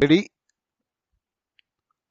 Ready?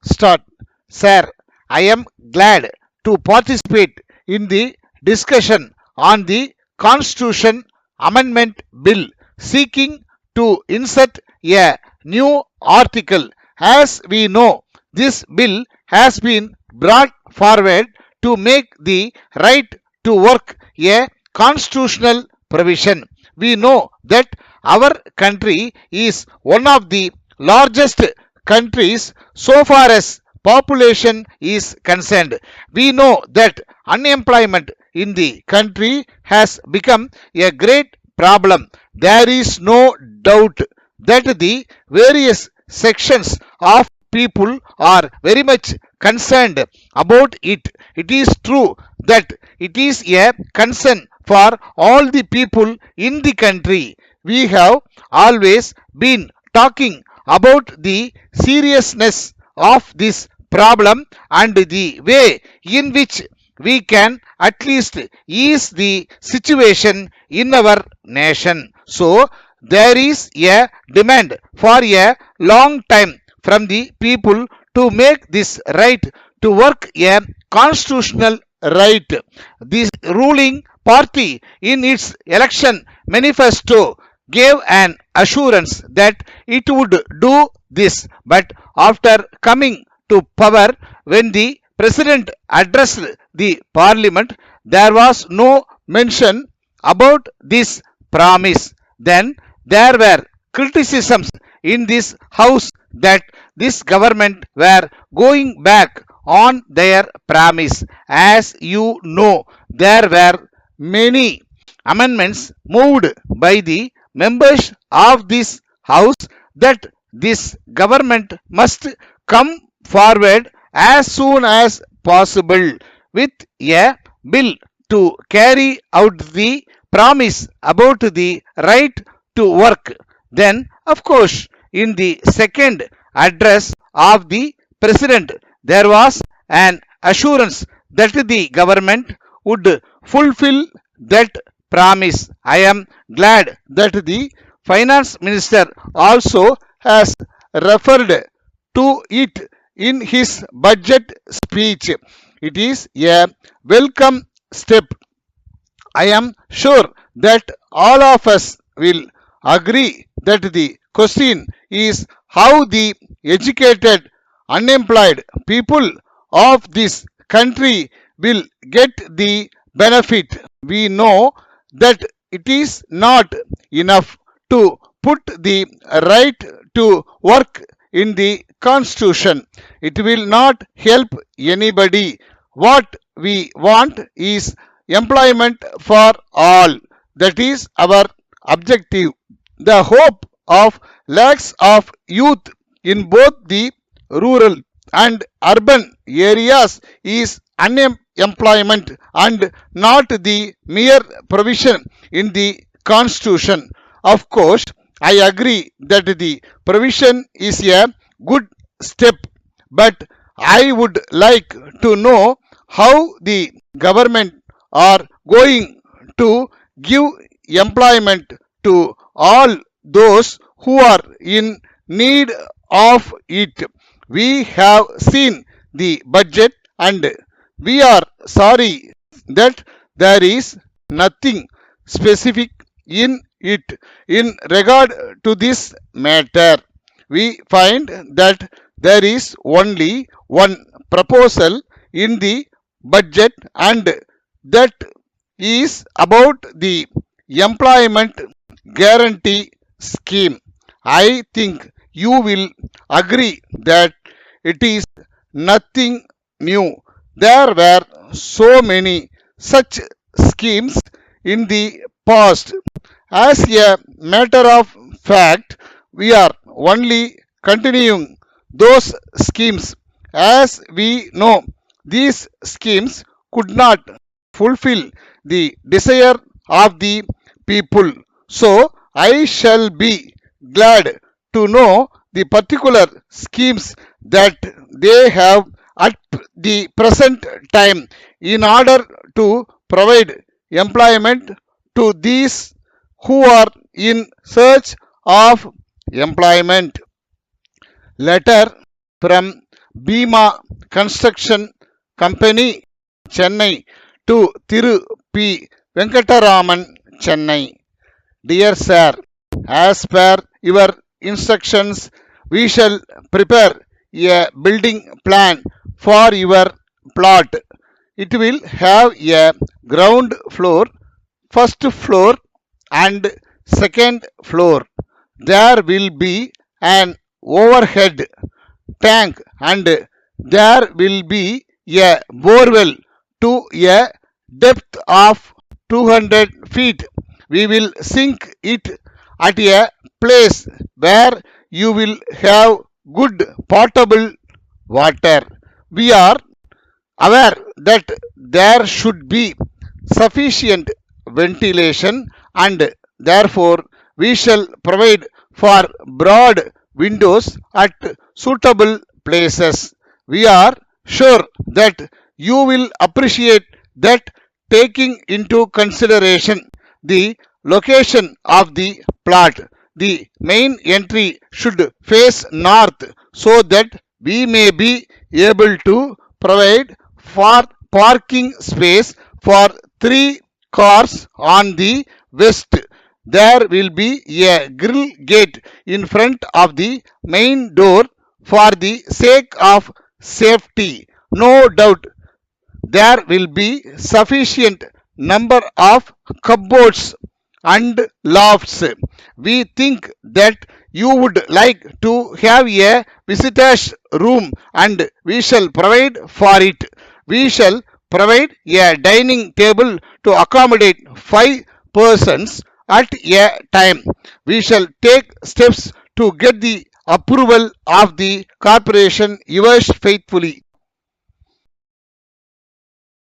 Start. Sir, I am glad to participate in the discussion on the Constitution Amendment Bill seeking to insert a new article. As we know, this bill has been brought forward to make the right to work a constitutional provision. We know that our country is one of the largest countries so far as population is concerned. We know that unemployment in the country has become a great problem. There is no doubt that the various sections of people are very much concerned about it. It is true that it is a concern for all the people in the country. We have always been talking about the seriousness of this problem and the way in which we can at least ease the situation in our nation. So, there is a demand for a long time from the people to make this right to work a constitutional right. This ruling party in its election manifesto gave an assurance that it would do this, but after coming to power, when the president addressed the parliament, there was no mention about this promise. Then there were criticisms in this house that this government were going back on their promise. As you know, there were many amendments moved by the members of this house that this government must come forward as soon as possible with a bill to carry out the promise about the right to work. Then, of course, in the second address of the president, there was an assurance that the government would fulfill that promise. I am glad that the finance minister also has referred to it in his budget speech. It is a welcome step. I am sure that all of us will agree that the question is how the educated, unemployed people of this country will get the benefit. We know that it is not enough to put the right to work in the constitution. It will not help anybody. What we want is employment for all. That is our objective. The hope of lakhs of youth in both the rural and urban areas is unemployment and not the mere provision in the constitution. Of course, I agree that the provision is a good step, but I would like to know how the government are going to give employment to all those who are in need of it. We have seen the budget and we are sorry that there is nothing specific in it in regard to this matter. We find that there is only one proposal in the budget and that is about the employment guarantee scheme. I think you will agree that it is nothing new. There were so many such schemes in the past. As a matter of fact, we are only continuing those schemes. As we know, these schemes could not fulfill the desire of the people. So, I shall be glad to know the particular schemes that they have at the present time in order to provide employment to these who are in search of employment. Letter from Bhima Construction Company, Chennai to Thiru P. Venkataraman, Chennai. Dear Sir, as per your instructions, we shall prepare a building plan for your plot. It will have a ground floor, first floor, and second floor. There will be an overhead tank and there will be a borewell to a depth of 200 feet. We will sink it at a place where you will have good potable water. We are aware that there should be sufficient ventilation and therefore we shall provide for broad windows at suitable places. We are sure that you will appreciate that taking into consideration the location of the plot. The main entry should face north so that we may be able to provide for parking space for 3 cars on the west. There will be a grill gate in front of the main door for the sake of safety. No doubt there will be sufficient number of cupboards and lofts. We think that you would like to have a visitor's room and we shall provide for it. We shall provide a dining table to accommodate 5 persons at a time. We shall take steps to get the approval of the corporation. Yours faithfully.